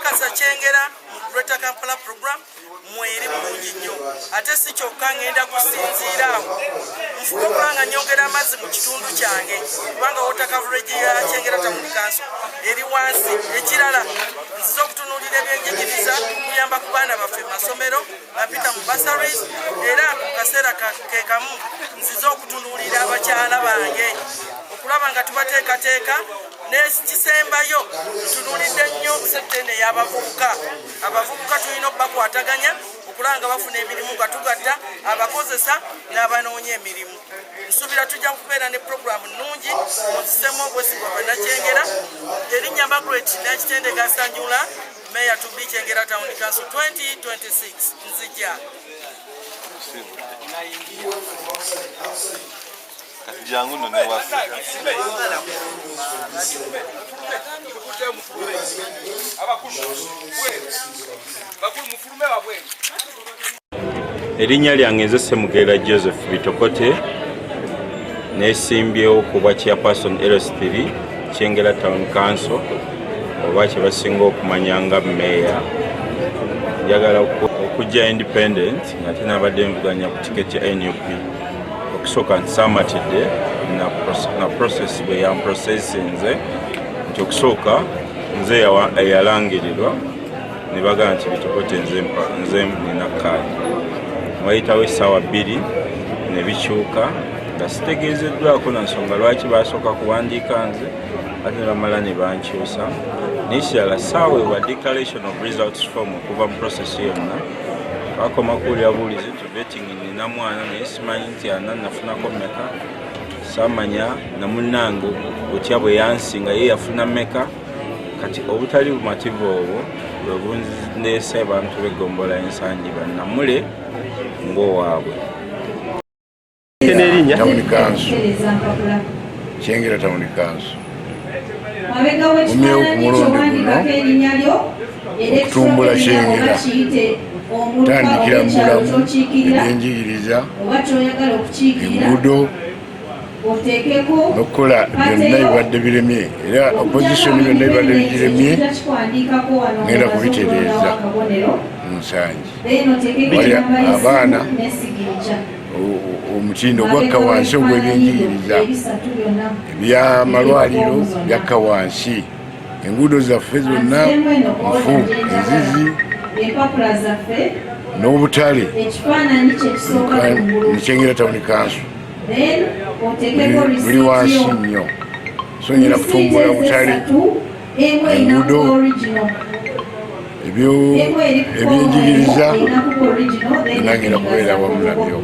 nkakasa Kyengera mu Greater Kampala program mweri bulungi nnyo ate si kyokka ngenda kusinziira awo nfuba okulanga nyongera amazzi mu kitundu kyange kubanga water coverage ya Kyengera Town Council eri wansi ekirala nziza okutunuulira ebyenjigiriza kuyamba ku baana baffe masomero bapita mu bursaries era ku kaseera ke kamu nziza okutunuulira abakyala bange okulaba nga tubateekateeka n'ekisembayo tutunuulidde nnyo settene y'abavubuka abavubuka tulina okubakwataganya okulanga bafuna emirimu nga tugatta abakozesa n'abanoonya emirimu nsuubira tujja kubeera ne puroguramu nnungi muzisemu obwesigwa bannakyengera erinnya Margaret Nakitende Gasanjula Mayor to be Kyengera Town Council 2026 nzija jangu none wasi erinnya lyange nze Ssemugera Joseph Bitokote nesimbyewo kuba chairperson LS3 Kyengera Town Council oba kye basinga okumanya nga meya njagala okujja independent ate nabadde nvuganya ku tiketi ya NUP okusooka nsamatidde na process bwe yamprocessinze nti okusooka nze yalangirirwa ne bagamba nti Bitokote nze nina kaadi wayitawo essaawa 2 ne bikyuka nga sitegeezeddwako na nsonga lwaki basooka kuwandiika nze ate ne bamala ne bankyusa n'ekirala saawe wa declaration of results form okuva mu process yonna bakoma kuwulira buwulizi nti vetting nina mwana naye simanyi nti ana nafunako mmeka saamanya na munnange otya bwe yansinga ye yafuna mmeka kati obutali bumativu obwo bwe bundeese abantu b'egombola ensangi bannamule ng'owaabwe. Town Council Kyengera Town Council umyewo ku mulundi guno okutumbula Kyengera tandikira mu bulamu ebyenjigiriza enguudo n'okukola byonna ebibadde biremye era opposition byonna ebibadde bigiremye ngenda kubitereeza mu nsangi wali abaana omutindo gwakka wansi ogw'ebyenjigiriza ebyamalwaliro byakka wansi enguudo zaffe zonna nfu enzizi n'obutale mu Kyengera Town Council buli wansi nnyo so nyina kutumbula butale enguudo ebyenjigiriza nagenda kubeera wamu nabyo.